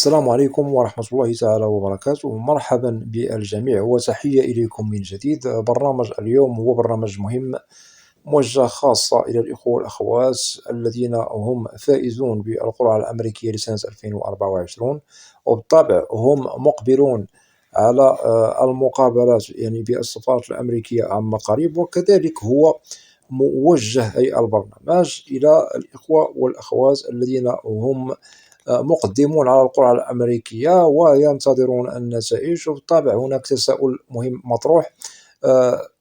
السلام عليكم ورحمة الله تعالى وبركاته. مرحبا بالجميع وتحية إليكم من جديد. برنامج اليوم هو برنامج مهم موجه خاصة إلى الإخوة والأخوات الذين هم فائزون بالقرعة الأمريكية لسنة 2024، وبالطبع هم مقبلون على المقابلات يعني بالسفارة الأمريكية عما قريب، وكذلك هو موجه أي البرنامج إلى الإخوة والأخوات الذين هم مقدمون على القرعة الأمريكية وينتظرون النتائج. وبالطبع هناك تساؤل مهم مطروح،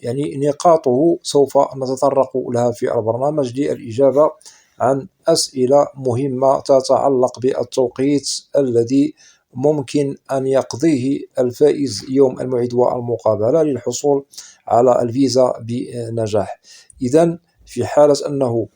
يعني نقاطه سوف نتطرق لها في البرنامج للإجابة عن أسئلة مهمة تتعلق بالتوقيت الذي ممكن أن يقضيه الفائز يوم الموعد والمقابلة للحصول على الفيزا بنجاح. إذن في حالة أنه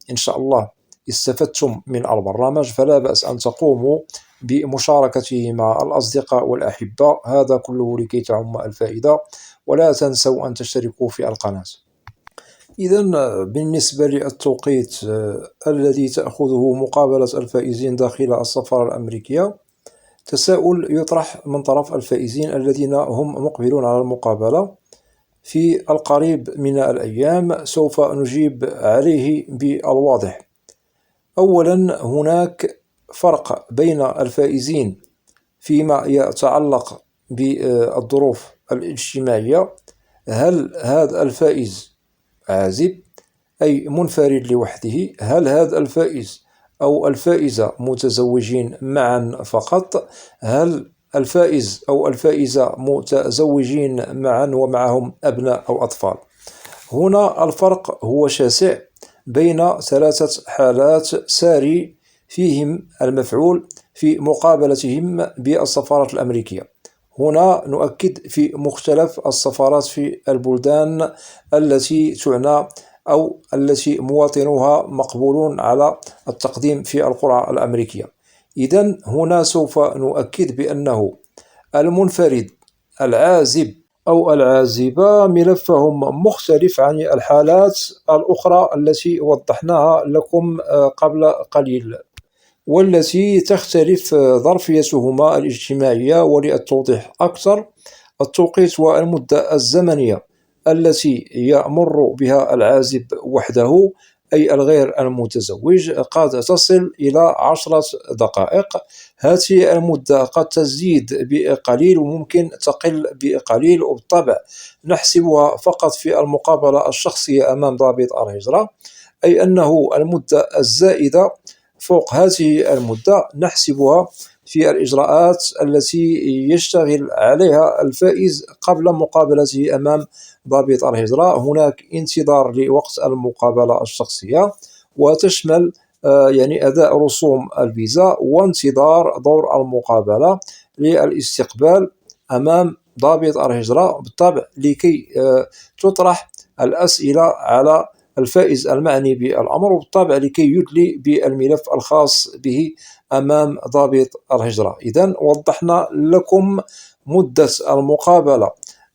إن شاء الله استفدتم من البرنامج فلا بأس أن تقوموا بمشاركته مع الأصدقاء والأحبة، هذا كله لكي تعم الفائدة، ولا تنسوا أن تشتركوا في القناة. إذن بالنسبة للتوقيت الذي تأخذه مقابلة الفائزين داخل السفارة الأمريكية، تساؤل يطرح من طرف الفائزين الذين هم مقبلون على المقابلة في القريب من الأيام. سوف نجيب عليه بالواضح. أولا، هناك فرق بين الفائزين فيما يتعلق بالظروف الاجتماعية. هل هذا الفائز عازب أي منفرد لوحده؟ هل هذا الفائز أو الفائزة متزوجين معا فقط؟ هل الفائز أو الفائزة متزوجين معا ومعهم أبناء أو أطفال؟ هنا الفرق هو شاسع بين ثلاثة حالات ساري فيهم المفعول في مقابلتهم بالسفارة الأمريكية. هنا نؤكد في مختلف السفارات في البلدان التي تعنى أو التي مواطنوها مقبولون على التقديم في القرعة الأمريكية. إذن هنا سوف نؤكد بأنه المنفرد، العازب أو العازبة، ملفهم مختلف عن الحالات الأخرى التي وضحناها لكم قبل قليل، والتي تختلف ظرفيتهما الاجتماعية. وللتوضيح أكثر، التوقيت والمدة الزمنية التي يمر بها العازب وحده أي الغير المتزوج قد تصل إلى 10 دقائق. هذه المدة قد تزيد بقليل وممكن تقل بقليل، وبالطبع نحسبها فقط في المقابلة الشخصية أمام ضابط الهجرة، أي أنه المدة الزائدة فوق هذه المدة نحسبها في الإجراءات التي يشتغل عليها الفائز قبل مقابلته أمام ضابط الهجرة. هناك انتظار لوقت المقابلة الشخصية، وتشمل يعني أداء رسوم الفيزا وانتظار دور المقابلة للاستقبال أمام ضابط الهجرة، بالطبع لكي تطرح الأسئلة على الفائز المعني بالأمر، وبالطبع لكي يدلي بالملف الخاص به أمام ضابط الهجرة. إذن وضحنا لكم مدة المقابلة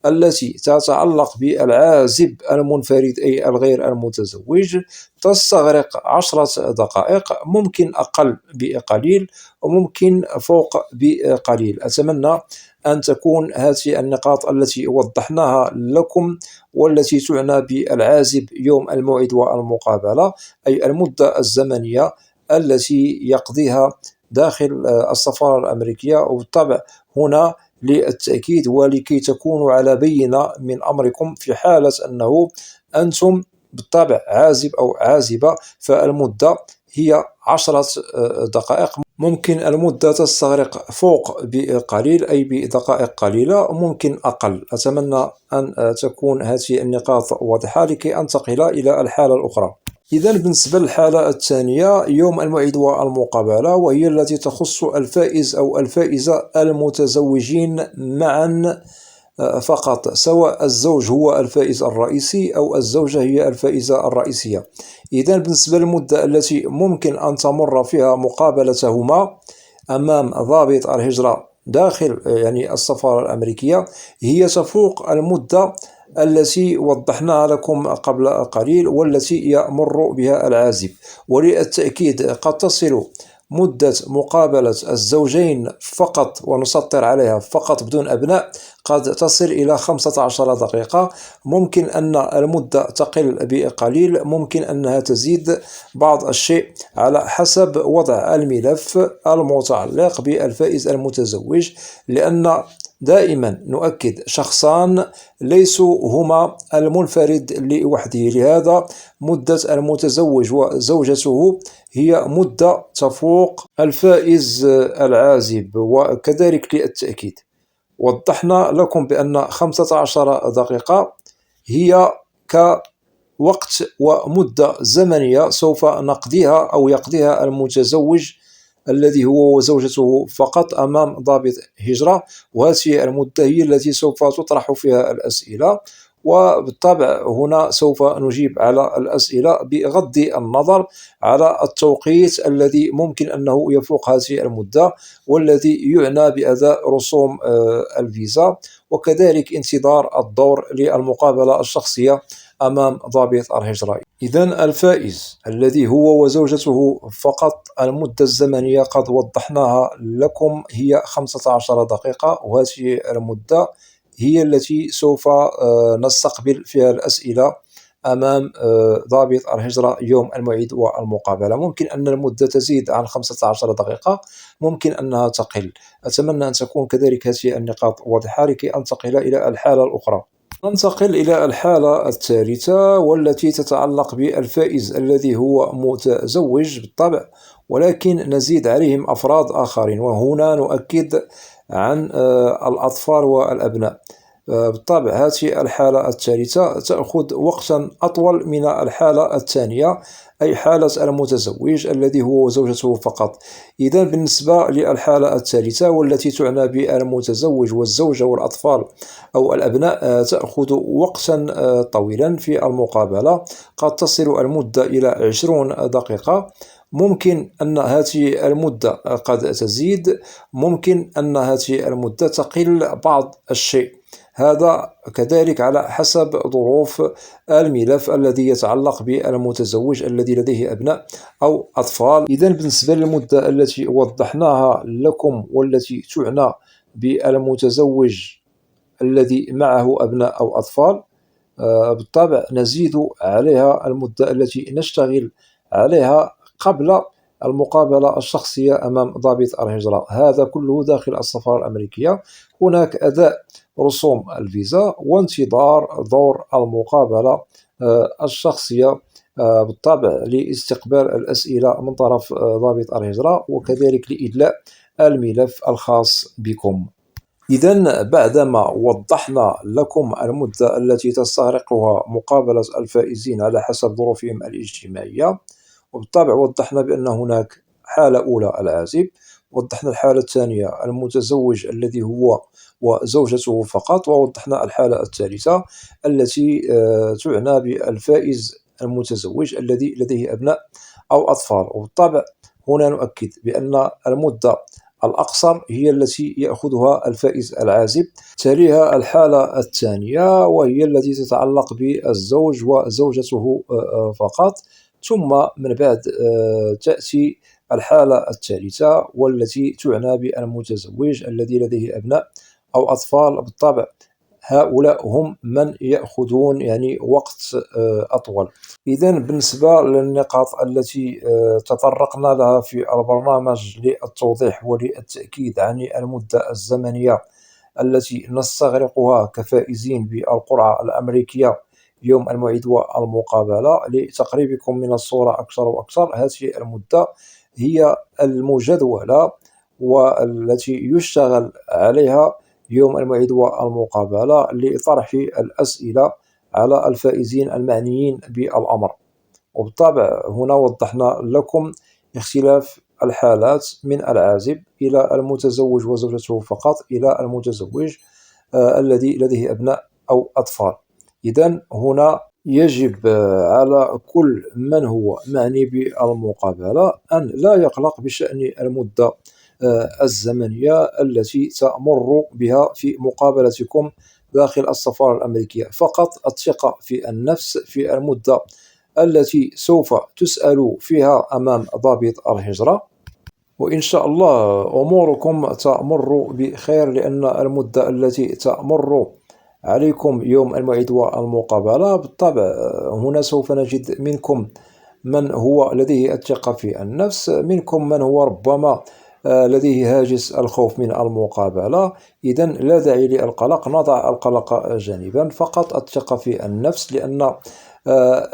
التي تتعلق بالعازب المنفرد أي الغير المتزوج تستغرق 10 دقائق، ممكن أقل بقليل وممكن فوق بقليل. أتمنى أن تكون هذه النقاط التي وضحناها لكم والتي تعنى بالعازب يوم الموعد والمقابلة أي المدة الزمنية التي يقضيها داخل السفارة الأمريكية. وبالطبع هنا للتأكيد ولكي تكونوا على بينة من أمركم، في حالة أنه أنتم بالطبع عازب أو عازبة فالمدة هي 10 دقائق، ممكن المدة تستغرق فوق بقليل أي بدقائق قليلة، ممكن أقل. أتمنى أن تكون هذه النقاط واضحة لكي أنتقل إلى الحالة الأخرى. إذا بالنسبة للحالة الثانية يوم الموعد والمقابلة، وهي التي تخص الفائز أو الفائزة المتزوجين معا فقط، سواء الزوج هو الفائز الرئيسي أو الزوجة هي الفائزة الرئيسية. إذا بالنسبة للمدة التي ممكن أن تمر فيها مقابلتهما أمام ضابط الهجرة داخل يعني السفارة الأمريكية هي تفوق المدة التي وضحناها لكم قبل قليل والتي يمر بها العازب. وللتأكيد قد تصل مدة مقابلة الزوجين فقط ونسطر عليها فقط بدون أبناء قد تصل إلى 15 دقيقة. ممكن أن المدة تقل بقليل، ممكن أنها تزيد بعض الشيء على حسب وضع الملف المتعلق بالفائز المتزوج، لأن دائما نؤكد شخصان ليسوا هما المنفرد لوحده، لهذا مدة المتزوج وزوجته هي مدة تفوق الفائز العازب. وكذلك للتأكيد وضحنا لكم بأن 15 دقيقة هي كوقت ومدة زمنية سوف نقضيها أو يقضيها المتزوج الذي هو وزوجته فقط أمام ضابط هجرة، وهذه المدة هي التي سوف تطرح فيها الأسئلة. وبالطبع هنا سوف نجيب على الأسئلة بغض النظر على التوقيت الذي ممكن أنه يفوق هذه المدة، والذي يعنى بأداء رسوم الفيزا، وكذلك انتظار الدور للمقابلة الشخصية أمام ضابط الهجرة. إذن الفائز الذي هو وزوجته فقط المدة الزمنية قد وضحناها لكم هي 15 دقيقة، وهذه المدة هي التي سوف نستقبل فيها الأسئلة أمام ضابط الهجرة يوم الموعد والمقابلة. ممكن أن المدة تزيد عن 15 دقيقة، ممكن أنها تقل. أتمنى أن تكون كذلك هذه النقاط واضحة لكي أنتقل إلى الحالة الأخرى. ننتقل إلى الحالة الثالثة والتي تتعلق بالفائز الذي هو متزوج بالطبع، ولكن نزيد عليهم أفراد آخرين، وهنا نؤكد عن الأطفال والأبناء. بالطبع هذه الحالة الثالثة تأخذ وقتا أطول من الحالة الثانية، أي حالة المتزوج الذي هو وزوجته فقط. إذا بالنسبة للحالة الثالثة والتي تعنى بالمتزوج والزوجة والأطفال أو الأبناء تأخذ وقتا طويلا في المقابلة، قد تصل المدة إلى 20 دقيقة. ممكن أن هذه المدة قد تزيد، ممكن أن هذه المدة تقل بعض الشيء، هذا كذلك على حسب ظروف الملف الذي يتعلق بالمتزوج الذي لديه أبناء أو أطفال. إذا بالنسبة للمدة التي وضحناها لكم والتي تعنى بالمتزوج الذي معه أبناء أو أطفال، بالطبع نزيد عليها المدة التي نشتغل عليها قبل المقابلة الشخصية أمام ضابط الهجرة. هذا كله داخل السفارة الأمريكية. هناك أداء رسوم الفيزا وانتظار دور المقابلة الشخصية بالطبع لاستقبال الأسئلة من طرف ضابط الهجرة، وكذلك لإدلاء الملف الخاص بكم. إذا بعدما وضحنا لكم المدة التي تستغرقها مقابلة الفائزين على حسب ظروفهم الاجتماعية، وبالطبع وضحنا بأن هناك حالة أولى العازب، وضحنا الحالة الثانية المتزوج الذي هو وزوجته فقط، ووضحنا الحالة الثالثة التي تعنى بالفائز المتزوج الذي لديه أبناء أو أطفال. وبالطبع هنا نؤكد بأن المدة الأقصر هي التي يأخذها الفائز العازب. تليها الحالة الثانية وهي التي تتعلق بالزوج وزوجته فقط، ثم من بعد تأتي الحالة الثالثة والتي تعنى بالمتزوج الذي لديه أبناء أو أطفال. بالطبع هؤلاء هم من يأخذون يعني وقت أطول. إذا بالنسبة للنقاط التي تطرقنا لها في البرنامج للتوضيح وللتأكيد عن المدة الزمنية التي نستغرقها كفائزين بالقرعة الأمريكية يوم الموعد والمقابلة، لتقريبكم من الصورة أكثر وأكثر، هذه المدة هي المجدولة والتي يشتغل عليها يوم الموعد والمقابلة لطرح الأسئلة على الفائزين المعنيين بالأمر. وبالطبع هنا وضحنا لكم اختلاف الحالات من العازب إلى المتزوج وزوجته فقط إلى المتزوج الذي لديه أبناء أو أطفال. إذن هنا يجب على كل من هو معني بالمقابلة أن لا يقلق بشأن المدة الزمنية التي تمر بها في مقابلتكم داخل السفارة الأمريكية، فقط الثقة في النفس في المدة التي سوف تسأل فيها أمام ضابط الهجرة. وإن شاء الله أموركم تمر بخير، لأن المدة التي تمر عليكم يوم الموعد والمقابلة بالطبع هنا سوف نجد منكم من هو لديه الثقة في النفس، منكم من هو ربما لديه هاجس الخوف من المقابلة. إذا لا داعي للقلق، نضع القلق جانبا، فقط الثقة في النفس، لأن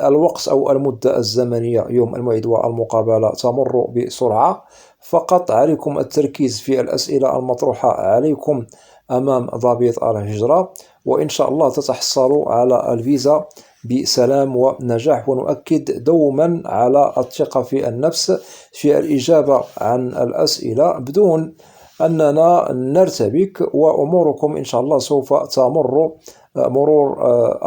الوقت أو المدة الزمنية يوم الموعد والمقابلة تمر بسرعة. فقط عليكم التركيز في الأسئلة المطروحة عليكم أمام ضابط الهجرة، وإن شاء الله تتحصلوا على الفيزا بسلام ونجاح. ونؤكد دوما على الثقة في النفس في الإجابة عن الأسئلة بدون أننا نرتبك، وأموركم إن شاء الله سوف تمر مرور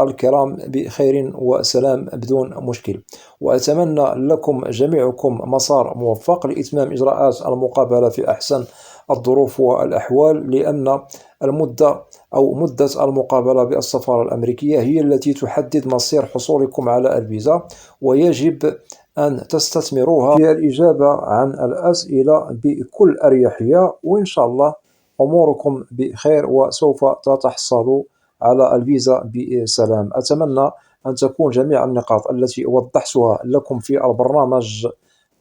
الكرام بخير وسلام بدون مشكل. وأتمنى لكم جميعكم مسار موفق لإتمام إجراءات المقابلة في أحسن الظروف والأحوال، لأن المدة أو مدة المقابلة بالسفارة الأمريكية هي التي تحدد مصير حصولكم على الفيزا، ويجب أن تستثمروها في الإجابة عن الأسئلة بكل أريحية، وإن شاء الله أموركم بخير وسوف تتحصلوا على الفيزا بسلام. أتمنى أن تكون جميع النقاط التي وضحتها لكم في البرنامج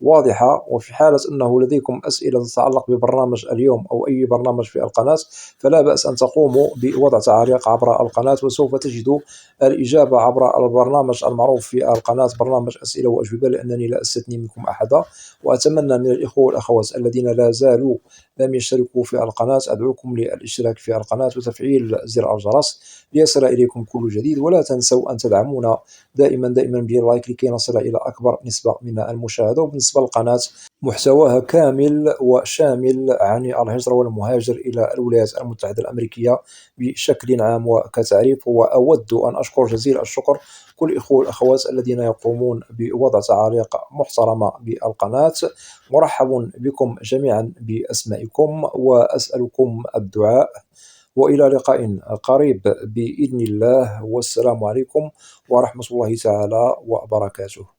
واضحة، وفي حالة أنه لديكم أسئلة تتعلق ببرنامج اليوم أو أي برنامج في القناة، فلا بأس أن تقوموا بوضع تعليق عبر القناة، وسوف تجدوا الإجابة عبر البرنامج المعروف في القناة، برنامج أسئلة وأجوبة، لأنني لا أستثني منكم أحدا. وأتمنى من الإخوة والأخوات الذين لا زالوا لم يشتركوا في القناة، أدعوكم للاشتراك في القناة وتفعيل زر الجرس ليصل إليكم كل جديد. ولا تنسوا أن تدعمونا دائما باللايك لكي نصل إلى أكبر نسبة من المشاهدة. وبالنسبة للقناة، محتواها كامل وشامل عن الهجرة والمهاجر إلى الولايات المتحدة الأمريكية بشكل عام وكتعريف. وأود أن أشكر جزيل الشكر كل الإخوة والأخوات الذين يقومون بوضع تعاليق محترمة بالقناة. مرحب بكم جميعا بأسمائكم، وأسألكم الدعاء، وإلى لقاء قريب بإذن الله، والسلام عليكم ورحمة الله تعالى وبركاته.